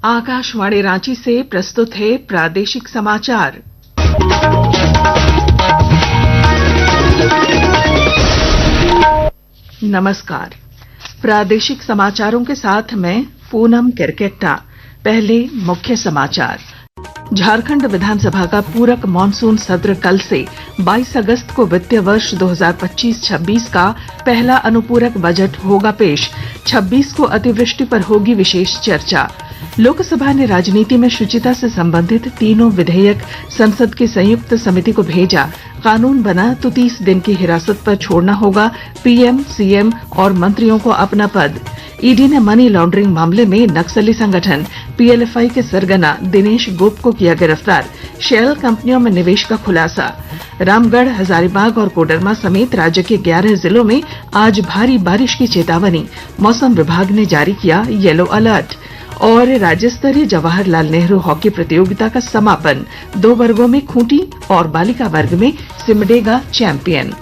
आकाशवाणी रांची से प्रस्तुत है प्रादेशिक समाचार। नमस्कार। प्रादेशिक समाचारों के साथ मैं पूनम किरकेट्टा। पहले मुख्य समाचार। झारखंड विधानसभा का पूरक मॉनसून सत्र कल से 22 अगस्त को वित्तीय वर्ष 2025-26 का पहला अनुपूरक बजट होगा पेश। 26 को अतिवृष्टि पर होगी विशेष चर्चा। लोकसभा ने राजनीति में शुचिता से संबंधित तीनों विधेयक संसद की संयुक्त समिति को भेजा। कानून बना तो 30 दिन की हिरासत पर छोड़ना होगा पीएम, सीएम और मंत्रियों को अपना पद। ईडी ने मनी लॉन्ड्रिंग मामले में नक्सली संगठन पीएलएफआई के सरगना दिनेश गोप को किया गिरफ्तार। शेल कंपनियों में निवेश का खुलासा। रामगढ़, हजारीबाग और कोडरमा समेत राज्य के 11 जिलों में आज भारी बारिश की चेतावनी। मौसम विभाग ने जारी किया येलो अलर्ट। और राज्य स्तरीय जवाहरलाल नेहरू हॉकी प्रतियोगिता का समापन। 2 वर्गों में खूंटी और बालिका वर्ग में सिमडेगा चैंपियन।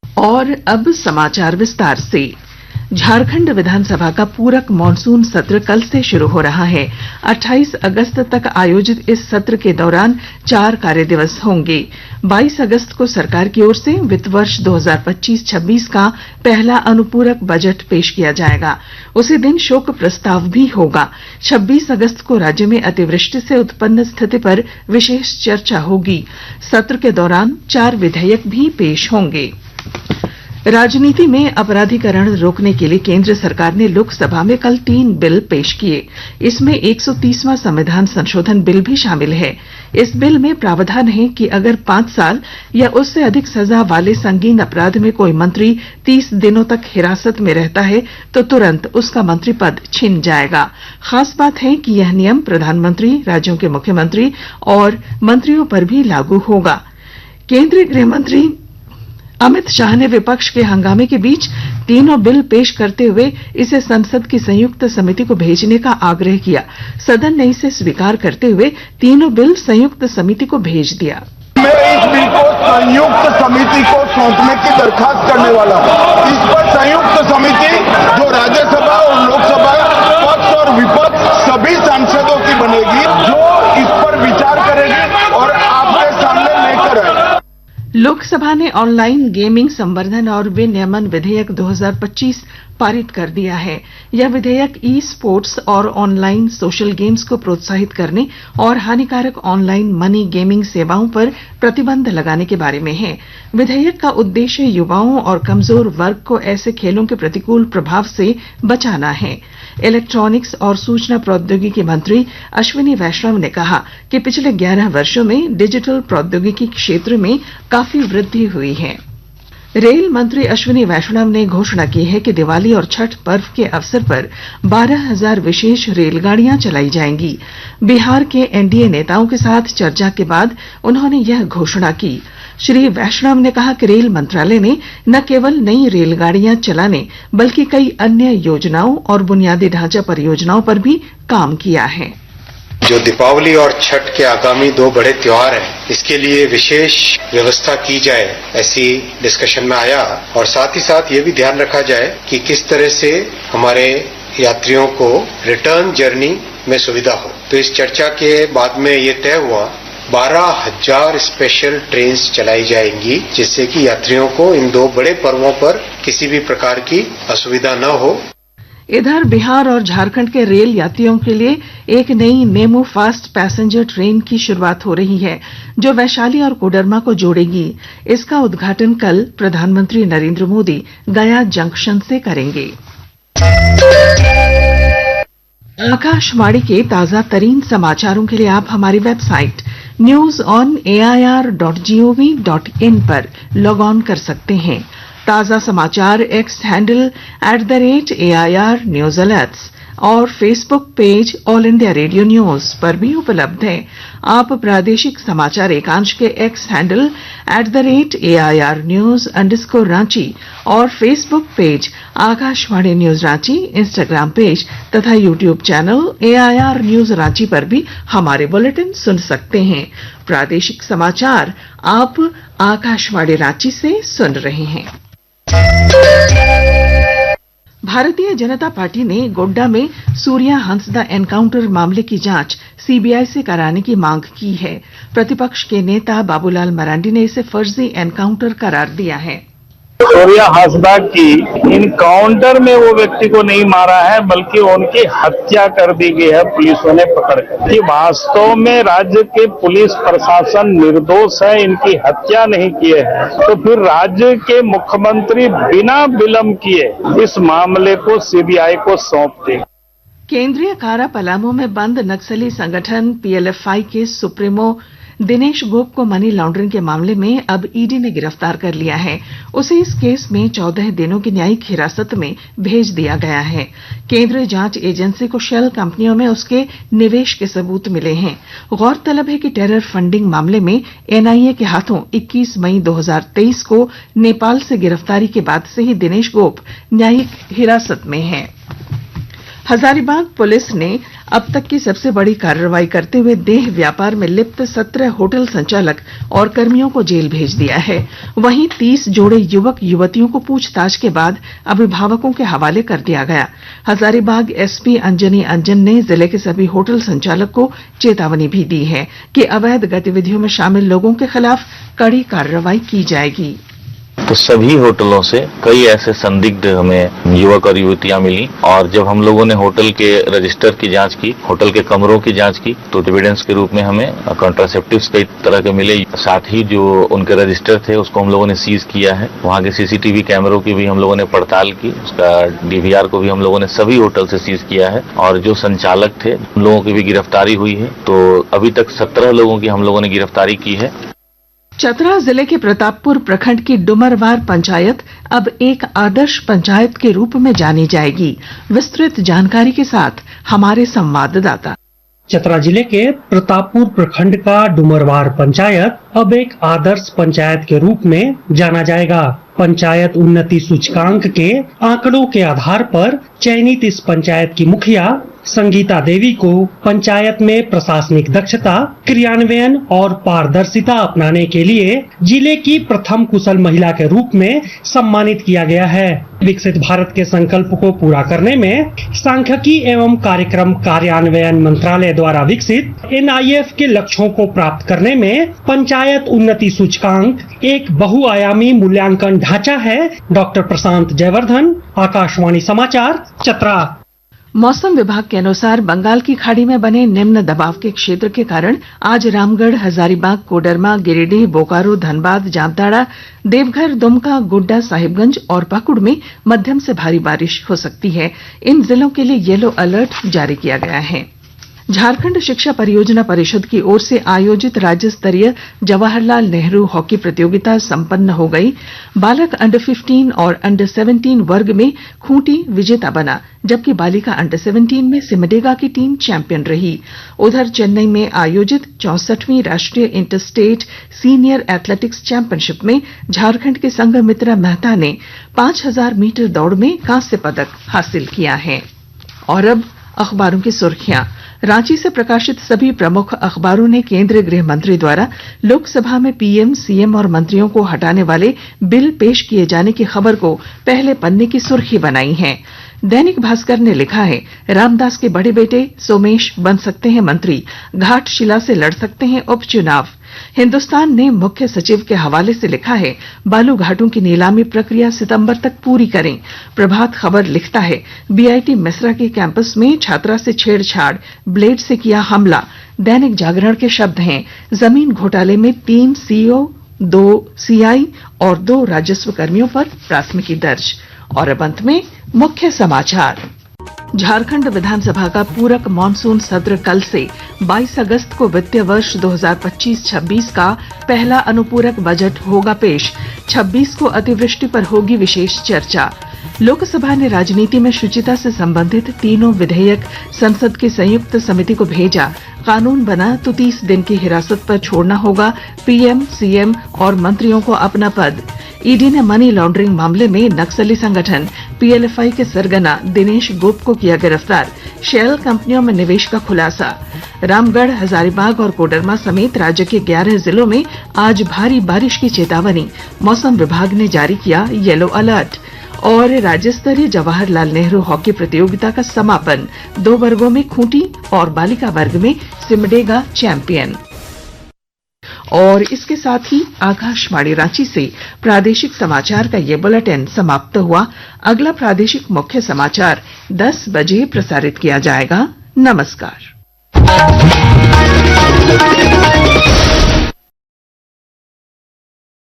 और अब समाचार विस्तार से। झारखंड विधानसभा का पूरक मॉनसून सत्र कल से शुरू हो रहा है। 28 अगस्त तक आयोजित इस सत्र के दौरान 4 कार्य दिवस होंगे। 22 अगस्त को सरकार की ओर से वित्त वर्ष 2025-26 का पहला अनुपूरक बजट पेश किया जाएगा। उसी दिन शोक प्रस्ताव भी होगा। 26 अगस्त को राज्य में अतिवृष्टि से उत्पन्न स्थिति पर विशेष चर्चा होगी। सत्र के दौरान 4 विधेयक भी पेश होंगे। राजनीति में अपराधीकरण रोकने के लिए केंद्र सरकार ने लोकसभा में कल 3 बिल पेश किए। इसमें 130वां संविधान संशोधन बिल भी शामिल है। इस बिल में प्रावधान है कि अगर 5 साल या उससे अधिक सजा वाले संगीन अपराध में कोई मंत्री 30 दिनों तक हिरासत में रहता है तो तुरंत उसका मंत्री पद छिन जाएगा। खास बात है कि यह नियम प्रधानमंत्री, राज्यों के मुख्यमंत्री और मंत्रियों पर भी लागू होगा। केंद्रीय गृह मंत्री अमित शाह ने विपक्ष के हंगामे के बीच तीनों बिल पेश करते हुए इसे संसद की संयुक्त समिति को भेजने का आग्रह किया। सदन ने इसे स्वीकार करते हुए तीनों बिल संयुक्त समिति को भेज दिया। मैं इस बिल को संयुक्त समिति को सौंपने की दरखास्त करने वाला हूं। इस पर संयुक्त समिति जो राज्यसभा और लोकसभा पक्ष और विपक्ष सभी सांसदों की बनेगी, जो इस पर विचार करेगी और आपके सामने लेकर आएगी। लोकसभा ने ऑनलाइन गेमिंग संवर्धन और विनियमन विधेयक 2025 पारित कर दिया है। यह विधेयक ई स्पोर्ट्स और ऑनलाइन सोशल गेम्स को प्रोत्साहित करने और हानिकारक ऑनलाइन मनी गेमिंग सेवाओं पर प्रतिबंध लगाने के बारे में है। विधेयक का उद्देश्य युवाओं और कमजोर वर्ग को ऐसे खेलों के प्रतिकूल प्रभाव से बचाना है। इलेक्ट्रॉनिक्स और सूचना प्रौद्योगिकी मंत्री अश्विनी वैष्णव ने कहा कि पिछले 11 वर्षों में डिजिटल प्रौद्योगिकी क्षेत्र में काफी वृद्धि हुई है। रेल मंत्री अश्विनी वैष्णव ने घोषणा की है कि दिवाली और छठ पर्व के अवसर पर 12,000 विशेष रेलगाड़ियां चलाई जाएंगी। बिहार के एनडीए नेताओं के साथ चर्चा के बाद उन्होंने यह घोषणा की। श्री वैष्णव ने कहा कि रेल मंत्रालय ने न केवल नई रेलगाड़ियां चलाने बल्कि कई अन्य योजनाओं और बुनियादी ढांचा परियोजनाओं पर भी काम किया है। जो दीपावली और छठ के आगामी 2 बड़े त्योहार हैं, इसके लिए विशेष व्यवस्था की जाए, ऐसी डिस्कशन में आया। और साथ ही साथ ये भी ध्यान रखा जाए कि किस तरह से हमारे यात्रियों को रिटर्न जर्नी में सुविधा हो। तो इस चर्चा के बाद में ये तय हुआ 12,000 स्पेशल ट्रेन चलाई जाएंगी, जिससे कि यात्रियों को इन 2 बड़े पर्वों पर किसी भी प्रकार की असुविधा न हो। इधर बिहार और झारखंड के रेल यात्रियों के लिए एक नई मेमू फास्ट पैसेंजर ट्रेन की शुरुआत हो रही है, जो वैशाली और कोडरमा को जोड़ेगी। इसका उद्घाटन कल प्रधानमंत्री नरेंद्र मोदी गया जंक्शन से करेंगे। आकाशवाणी के ताजा तरीन समाचारों के लिए आप हमारी वेबसाइट news.on.air.gov.in पर लॉग ऑन कर सकते हैं। ताजा समाचार X handle @AIR news alerts और Facebook page All India Radio news पर भी उपलब्ध है। आप प्रादेशिक समाचार एकांश के एक्स हैंडल @AIR news_रांची और Facebook page Akashvani news Ranchi, Instagram page तथा YouTube channel AIR news Ranchi पर भी हमारे बुलेटिन सुन सकते हैं। प्रादेशिक समाचार आप आकाशवाणी रांची से सुन रहे हैं। भारतीय जनता पार्टी ने गोड्डा में सूर्या हंसदा एनकाउंटर मामले की जांच सीबीआई से कराने की मांग की है। प्रतिपक्ष के नेता बाबूलाल मरांडी ने इसे फर्जी एनकाउंटर करार दिया है। सूर्या हंसदा की इनकाउंटर में वो व्यक्ति को नहीं मारा है, बल्कि उनकी हत्या कर दी गई है पुलिसों ने पकड़कर। कि वास्तव में राज्य के पुलिस प्रशासन निर्दोष है, इनकी हत्या नहीं किए हैं, तो फिर राज्य के मुख्यमंत्री बिना विलंब किए इस मामले को सीबीआई को सौंप दें। केंद्रीय कारा पलामू में बंद नक्सली संगठन पीएलएफआई के सुप्रीमो दिनेश गोप को मनी लॉन्ड्रिंग के मामले में अब ईडी ने गिरफ्तार कर लिया है। उसे इस केस में 14 दिनों की न्यायिक हिरासत में भेज दिया गया है। केंद्रीय जांच एजेंसी को शेल कंपनियों में उसके निवेश के सबूत मिले हैं। गौरतलब है कि टेरर फंडिंग मामले में एनआईए के हाथों 21 मई 2023 को नेपाल से गिरफ्तारी के बाद से ही दिनेश गोप न्यायिक हिरासत में है। हजारीबाग पुलिस ने अब तक की सबसे बड़ी कार्रवाई करते हुए देह व्यापार में लिप्त 17 होटल संचालक और कर्मियों को जेल भेज दिया है। वहीं 30 जोड़े युवक युवतियों को पूछताछ के बाद अभिभावकों के हवाले कर दिया गया। हजारीबाग एसपी अंजनी अंजन ने जिले के सभी होटल संचालक को चेतावनी भी दी है कि अवैध गतिविधियों में शामिल लोगों के खिलाफ कड़ी कार्रवाई की जाएगी। तो सभी होटलों से कई ऐसे संदिग्ध हमें युवक और युवतियां मिली, और जब हम लोगों ने होटल के रजिस्टर की जांच की, होटल के कमरों की जांच की, तो एविडेंस के रूप में हमें कॉन्ट्रासेप्टिव्स कई तरह के मिले। साथ ही जो उनके रजिस्टर थे उसको हम लोगों ने सीज किया है। वहां के सीसीटीवी कैमरों की भी हम लोगों ने पड़ताल की, उसका डीवीआर को भी हम लोगों ने सभी होटल से सीज किया है, और जो संचालक थे उन लोगों की भी गिरफ्तारी हुई है। तो अभी तक 17 लोगों की हम लोगों ने गिरफ्तारी की है। चतरा जिले के प्रतापपुर प्रखंड की डुमरवार पंचायत अब एक आदर्श पंचायत के रूप में जानी जाएगी। विस्तृत जानकारी के साथ हमारे संवाददाता। चतरा जिले के प्रतापपुर प्रखंड का डुमरवार पंचायत अब एक आदर्श पंचायत के रूप में जाना जाएगा। पंचायत उन्नति सूचकांक के आंकड़ों के आधार पर चयनित इस पंचायत की मुखिया संगीता देवी को पंचायत में प्रशासनिक दक्षता, क्रियान्वयन और पारदर्शिता अपनाने के लिए जिले की प्रथम कुशल महिला के रूप में सम्मानित किया गया है। विकसित भारत के संकल्प को पूरा करने में सांख्यिकी एवं कार्यक्रम कार्यान्वयन मंत्रालय द्वारा विकसित एनआईएफ के लक्ष्यों को प्राप्त करने में पंचायत उन्नति सूचकांक एक बहुआयामी मूल्यांकन ढांचा है। डॉक्टर प्रशांत जयवर्धन, आकाशवाणी समाचार, चतरा। मौसम विभाग के अनुसार बंगाल की खाड़ी में बने निम्न दबाव के क्षेत्र के कारण आज रामगढ़, हजारीबाग, कोडरमा, गिरिडीह, बोकारो, धनबाद, जामताड़ा, देवघर, दुमका, गोड्डा, साहिबगंज और पाकुड़ में मध्यम से भारी बारिश हो सकती है। इन जिलों के लिए येलो अलर्ट जारी किया गया है। झारखंड शिक्षा परियोजना परिषद की ओर से आयोजित राज्य स्तरीय जवाहरलाल नेहरू हॉकी प्रतियोगिता संपन्न हो गई। बालक अंडर 15 और अंडर 17 वर्ग में खूंटी विजेता बना, जबकि बालिका अंडर 17 में सिमडेगा की टीम चैंपियन रही। उधर चेन्नई में आयोजित 64वीं राष्ट्रीय inter state senior athletics championship में झारखंड के संघमित्रा मेहता ने 5000 मीटर दौड़ में कांस्य पदक हासिल किया है। और अब अखबारों की सुर्खियां। रांची से प्रकाशित सभी प्रमुख अखबारों ने केंद्रीय गृह मंत्री द्वारा लोकसभा में पीएम, सीएम और मंत्रियों को हटाने वाले बिल पेश किए जाने की खबर को पहले पन्ने की सुर्खी बनाई है। दैनिक भास्कर ने लिखा है, रामदास के बड़े बेटे सोमेश बन सकते हैं मंत्री, घाटशिला से लड़ सकते हैं उपचुनाव। हिंदुस्तान ने मुख्य सचिव के हवाले से लिखा है, बालू घाटों की नीलामी प्रक्रिया सितंबर तक पूरी करें। प्रभात खबर लिखता है, बीआईटी मेसरा के कैंपस में छात्रा से छेड़छाड़, ब्लेड से किया हमला। दैनिक जागरण के शब्द हैं, जमीन घोटाले में 3 सीओ, 2 सीआई और 2 राजस्व कर्मियों पर प्राथमिकी दर्ज। और अब अंत में मुख्य समाचार। झारखंड विधानसभा का पूरक मॉनसून सत्र कल से 22 अगस्त को वित्तीय वर्ष 2025-26 का पहला अनुपूरक बजट होगा पेश। 26 को अतिवृष्टि पर होगी विशेष चर्चा। लोकसभा ने राजनीति में शुचिता से संबंधित तीनों विधेयक संसद की संयुक्त समिति को भेजा। कानून बना तो 30 दिन की हिरासत पर छोड़ना होगा पीएम, सीएम और मंत्रियों को अपना पद। ईडी ने मनी लॉन्ड्रिंग मामले में नक्सली संगठन पीएलएफआई के सरगना दिनेश गोप को किया गिरफ्तार। शेल कंपनियों में निवेश का खुलासा। रामगढ़, हजारीबाग और कोडरमा समेत राज्य के 11 जिलों में आज भारी बारिश की चेतावनी। मौसम विभाग ने जारी किया येलो अलर्ट। और राज्य स्तरीय जवाहरलाल नेहरू हॉकी प्रतियोगिता का समापन 2 वर्गों में खूंटी और बालिका वर्ग में सिमडेगा चैंपियन। और इसके साथ ही आकाशवाणी रांची से प्रादेशिक समाचार का ये बुलेटिन समाप्त हुआ। अगला प्रादेशिक मुख्य समाचार 10 बजे प्रसारित किया जाएगा। नमस्कार।